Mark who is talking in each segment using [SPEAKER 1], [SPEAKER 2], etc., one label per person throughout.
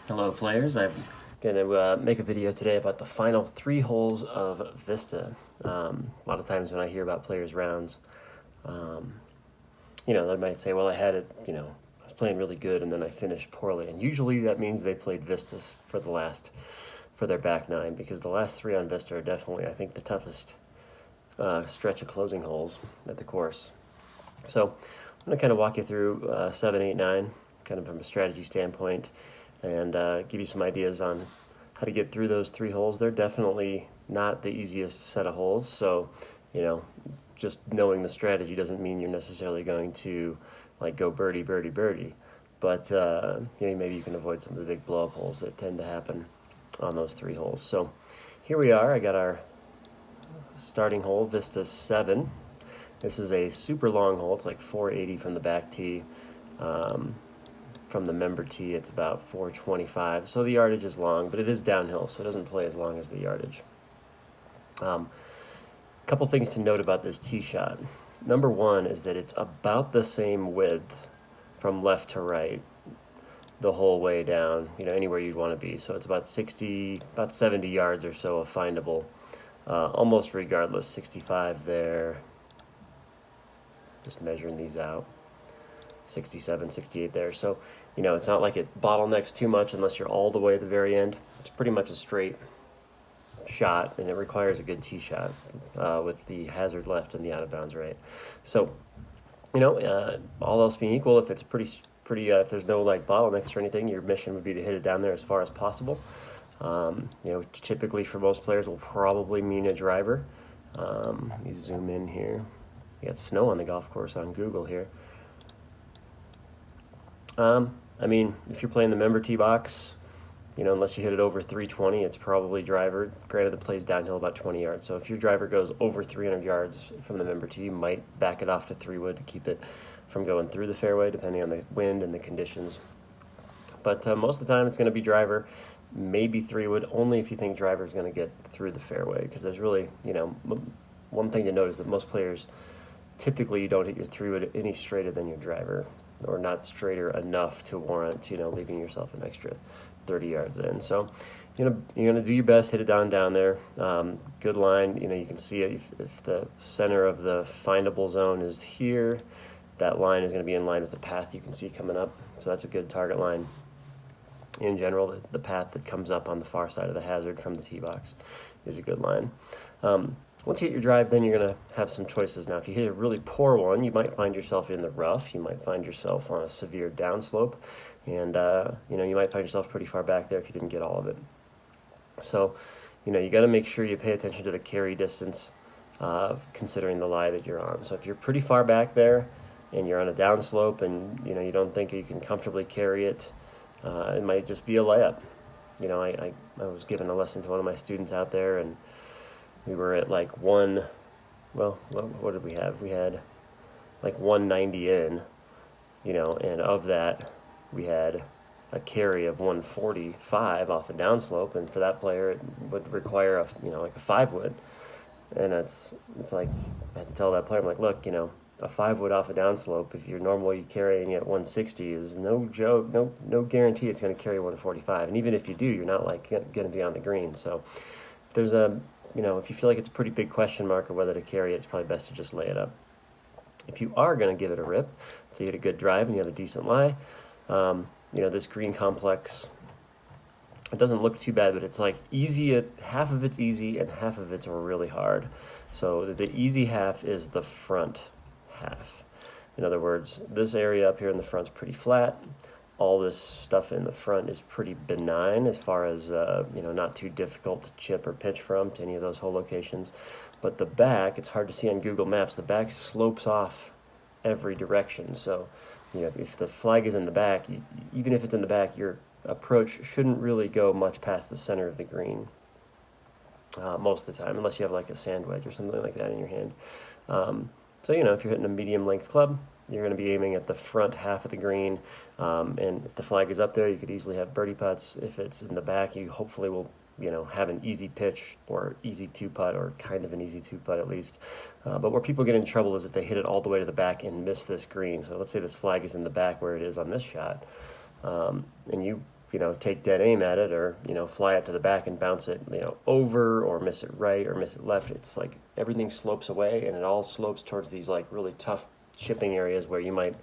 [SPEAKER 1] Hello players, I'm going to make a video today about the final 3 holes of Vista. A lot of times when I hear about players' rounds, um, they might say, well, I had it, I was playing really good and then I finished poorly. And usually that means they played Vista for their back 9, because the last 3 on Vista are definitely, I think, the toughest stretch of closing holes at the course. So I'm going to kind of walk you through 7, 8, 9, kind of from a strategy standpoint, and give you some ideas on how to get through those 3 holes. They're definitely not the easiest set of holes, so just knowing the strategy doesn't mean you're necessarily going to like go birdie, birdie, birdie. But maybe you can avoid some of the big blow-up holes that tend to happen on those 3 holes. So here we are. I got our starting hole, Vista 7. This is a super long hole. It's like 480 from the back tee. From the member tee, it's about 425. So the yardage is long, but it is downhill, so it doesn't play as long as the yardage. Couple things to note about this tee shot. Number one is that it's about the same width from left to right the whole way down, anywhere you'd want to be. So it's about 70 yards or so of findable, almost regardless. 65 there. Just measuring these out. 67, 68 there. So, it's not like it bottlenecks too much unless you're all the way at the very end. It's pretty much a straight shot, and it requires a good tee shot with the hazard left and the out of bounds right. So, all else being equal, if it's pretty, if there's no like bottlenecks or anything, your mission would be to hit it down there as far as possible. Typically for most players will probably mean a driver. Let me zoom in here. You got snow on the golf course on Google here. If you're playing the member tee box, unless you hit it over 320, it's probably driver. Granted, it plays downhill about 20 yards. So if your driver goes over 300 yards from the member tee, you might back it off to 3-wood to keep it from going through the fairway, depending on the wind and the conditions. But most of the time, it's going to be driver, maybe 3-wood, only if you think driver is going to get through the fairway. Because there's really, one thing to note is that most players, typically you don't hit your 3-wood any straighter than your driver, or not straighter enough to warrant, leaving yourself an extra 30 yards in. So, you're gonna do your best, hit it down there. Good line. You can see it if the center of the findable zone is here, that line is going to be in line with the path you can see coming up. So that's a good target line. In general, the path that comes up on the far side of the hazard from the tee box is a good line. Once you hit your drive, then you're going to have some choices. Now, if you hit a really poor one, you might find yourself in the rough. You might find yourself on a severe downslope. And, you might find yourself pretty far back there if you didn't get all of it. So, you got to make sure you pay attention to the carry distance, considering the lie that you're on. So if you're pretty far back there and you're on a downslope and, you don't think you can comfortably carry it, it might just be a layup. I was giving a lesson to one of my students out there, and we were at like what did we have? We had like 190 in, and of that, we had a carry of 145 off a downslope, and for that player, it would require a 5-wood. And it's like, I had to tell that player, I'm like, look, a 5-wood off a downslope, if you're normally carrying at 160, is no joke, no guarantee it's going to carry 145. And even if you do, you're not like going to be on the green. So if there's if you feel like it's a pretty big question mark of whether to carry it, it's probably best to just lay it up. If you are going to give it a rip, so you get a good drive and you have a decent lie, this green complex, it doesn't look too bad, but it's like easy. Half of it's easy and half of it's really hard. So the easy half is the front half. In other words, this area up here in the front is pretty flat. All this stuff in the front is pretty benign as far as, not too difficult to chip or pitch from to any of those hole locations. But the back, it's hard to see on Google Maps, the back slopes off every direction. So, if the flag is in the back, even if it's in the back, your approach shouldn't really go much past the center of the green most of the time, unless you have like a sand wedge or something like that in your hand. So, if you're hitting a medium length club, you're going to be aiming at the front half of the green, and if the flag is up there, you could easily have birdie putts. If it's in the back, you hopefully will, have an easy pitch or easy 2-putt, or kind of an easy 2-putt at least. But where people get in trouble is if they hit it all the way to the back and miss this green. So let's say this flag is in the back where it is on this shot, and you take dead aim at it, or fly it to the back and bounce it over, or miss it right or miss it left. It's like everything slopes away, and it all slopes towards these like really tough chipping areas where you might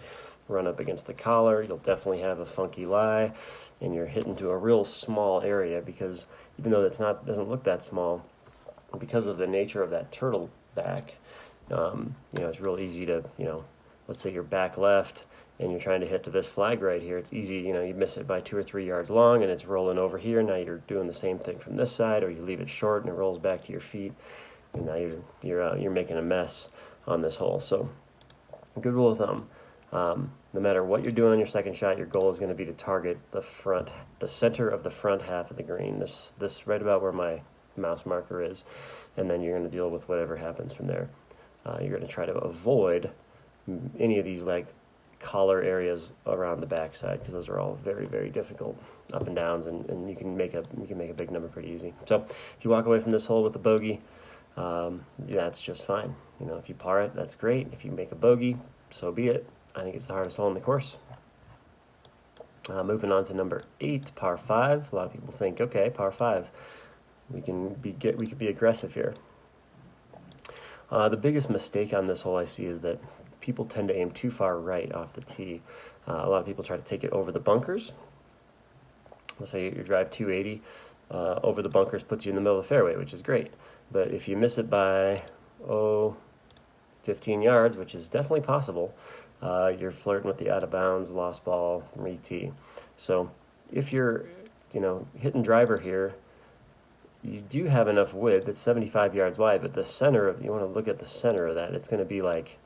[SPEAKER 1] run up against the collar. You'll definitely have a funky lie, and you're hitting to a real small area, because even though doesn't look that small, because of the nature of that turtle back, it's real easy to, let's say you're back left and you're trying to hit to this flag right here. It's easy, you miss it by 2 or 3 yards long, and it's rolling over here. Now you're doing the same thing from this side, or you leave it short and it rolls back to your feet, and now you're making a mess on this hole. So, good rule of thumb: no matter what you're doing on your second shot, your goal is going to be to target the center of the front half of the green. This right about where my mouse marker is, and then you're going to deal with whatever happens from there. You're going to try to avoid any of these like collar areas around the backside, because those are all very, very difficult up and downs, and you can make a big number pretty easy. So if you walk away from this hole with a bogey, that's just fine. If you par it, that's great. If you make a bogey, so be it. I think it's the hardest hole in the course. Moving on to number 8, par 5. A lot of people think, okay, par 5, we could be aggressive here. The biggest mistake on this hole I see is that people tend to aim too far right off the tee. A lot of people try to take it over the bunkers. Let's say you drive 280, over the bunkers puts you in the middle of the fairway, which is great. But if you miss it by 15 yards, which is definitely possible, you're flirting with the out of bounds, lost ball, re-tee. So if you're hitting driver here, you do have enough width. It's 75 yards wide, but you want to look at the center of that. It's going to be like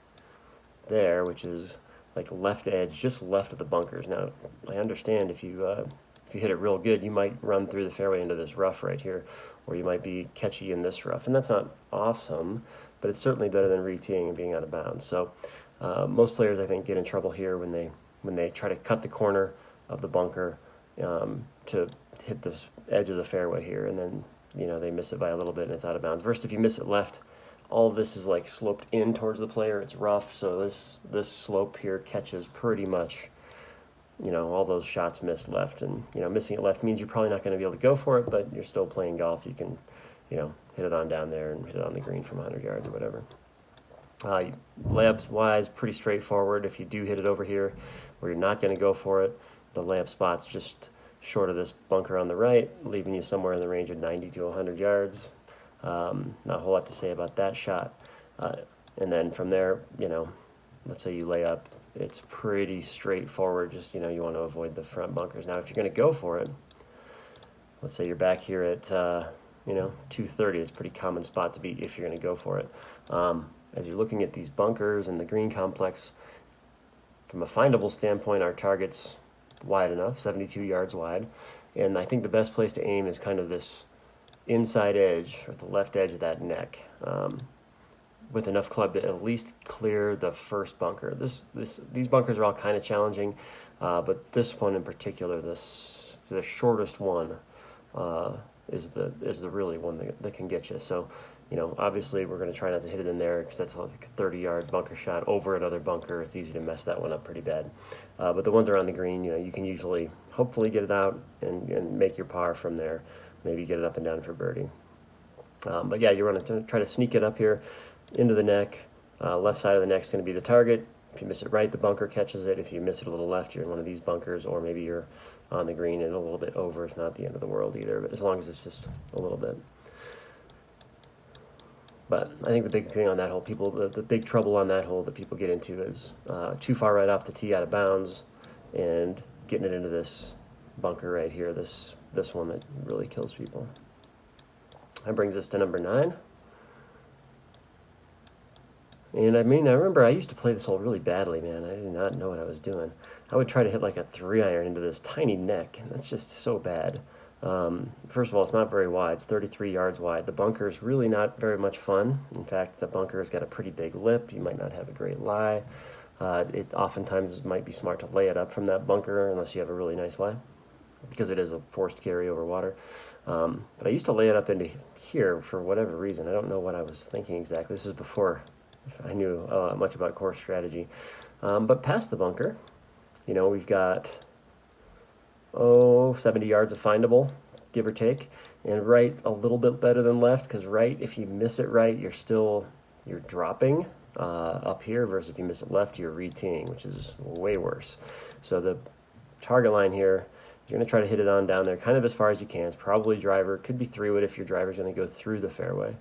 [SPEAKER 1] there, which is like left edge, just left of the bunkers. Now, I understand if you hit it real good, you might run through the fairway into this rough right here, or you might be catchy in this rough, and that's not awesome, but it's certainly better than re-teeing and being out of bounds. So most players, I think, get in trouble here when they try to cut the corner of the bunker to hit this edge of the fairway here, and then they miss it by a little bit and it's out of bounds. Versus if you miss it left, all of this is like sloped in towards the player. It's rough, so this slope here catches pretty much all those shots missed left. And missing it left means you're probably not going to be able to go for it, but you're still playing golf. You can hit it on down there and hit it on the green from 100 yards or whatever. Layups wise, pretty straightforward. If you do hit it over here where you're not going to go for it, the layup spot's just short of this bunker on the right, leaving you somewhere in the range of 90 to 100 yards. Not a whole lot to say about that shot. And then from there, let's say you lay up, it's pretty straightforward. Just, you want to avoid the front bunkers. Now, if you're going to go for it, let's say you're back here at, 230. It's a pretty common spot to be if you're going to go for it. As you're looking at these bunkers and the green complex, from a findable standpoint, our target's wide enough, 72 yards wide. And I think the best place to aim is kind of this inside edge, or the left edge of that neck, with enough club to at least clear the first bunker. These bunkers are all kind of challenging, but this one in particular, the shortest one, is the really one that can get you. So, obviously we're going to try not to hit it in there, because that's like a 30-yard bunker shot over another bunker. It's easy to mess that one up pretty bad. But the ones around the green, you can usually hopefully get it out and make your par from there. Maybe get it up and down for birdie. But yeah, you're going to try to sneak it up here into the neck. Left side of the neck is going to be the target. If you miss it right, the bunker catches it. If you miss it a little left, you're in one of these bunkers, or maybe you're on the green and a little bit over. It's not the end of the world either, but as long as it's just a little bit. But I think the big thing on that hole, the big trouble on that hole that people get into is too far right off the tee, out of bounds, and getting it into this bunker right here, this one that really kills people. That brings us to number 9. And I remember I used to play this hole really badly, man. I did not know what I was doing. I would try to hit like a 3-iron into this tiny neck, and that's just so bad. First of all, it's not very wide. It's 33 yards wide. The bunker is really not very much fun. In fact, the bunker's got a pretty big lip. You might not have a great lie. It oftentimes might be smart to lay it up from that bunker unless you have a really nice lie, because it is a forced carry over water. But I used to lay it up into here for whatever reason. I don't know what I was thinking exactly. This is before I knew much about course strategy. But past the bunker, we've got 70 yards of findable, give or take. And right's a little bit better than left, because right, if you miss it right, you're dropping up here, versus if you miss it left, you're re-teeing, which is way worse. So the target line here, you're going to try to hit it on down there kind of as far as you can. It's probably driver, could be 3-wood if your driver's going to go through the fairway.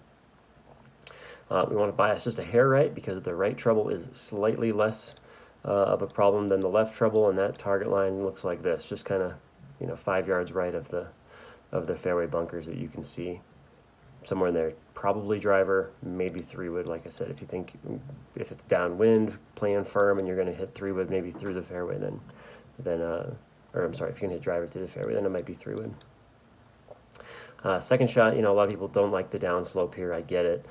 [SPEAKER 1] We want to bias just a hair right, because the right treble is slightly less of a problem than the left treble, and that target line looks like this, just kind of 5 yards right of the fairway bunkers that you can see. Somewhere in there, probably driver, maybe 3-wood. Like I said, if you think if it's downwind, playing firm, and you're going to hit 3-wood maybe through the fairway, or I'm sorry, if you're going to hit driver through the fairway, then it might be 3-wood. Second shot, a lot of people don't like the downslope here. I get it.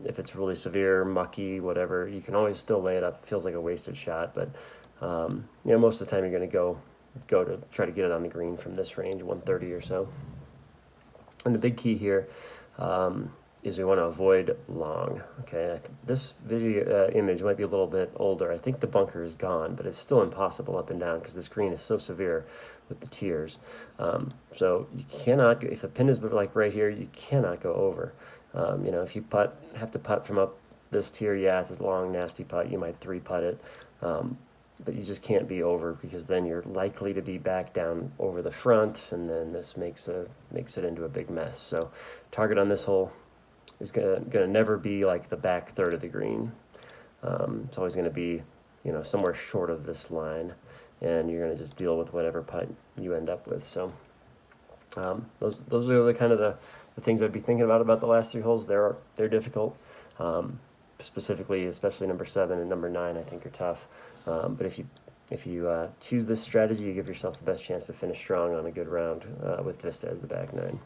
[SPEAKER 1] If it's really severe, mucky, whatever, you can always still lay it up. It feels like a wasted shot, but most of the time you're going to go to try to get it on the green from this range, 130 or so. And the big key here is we want to avoid long. Okay, this video image might be a little bit older. I think the bunker is gone, but it's still impossible up and down because this green is so severe with the tiers. So you cannot, if the pin is like right here, you cannot go over. If you have to putt from up this tier, yeah, it's a long, nasty putt. You might 3-putt it. But you just can't be over, because then you're likely to be back down over the front, and then this makes it into a big mess. So target on this hole is gonna never be like the back third of the green. It's always gonna be somewhere short of this line, and you're gonna just deal with whatever putt you end up with. So those are the kind of the things I'd be thinking about the last 3 holes. They're difficult. Specifically, especially number 7 and number 9, I think are tough. But if you choose this strategy, you give yourself the best chance to finish strong on a good round with Vista as the back 9.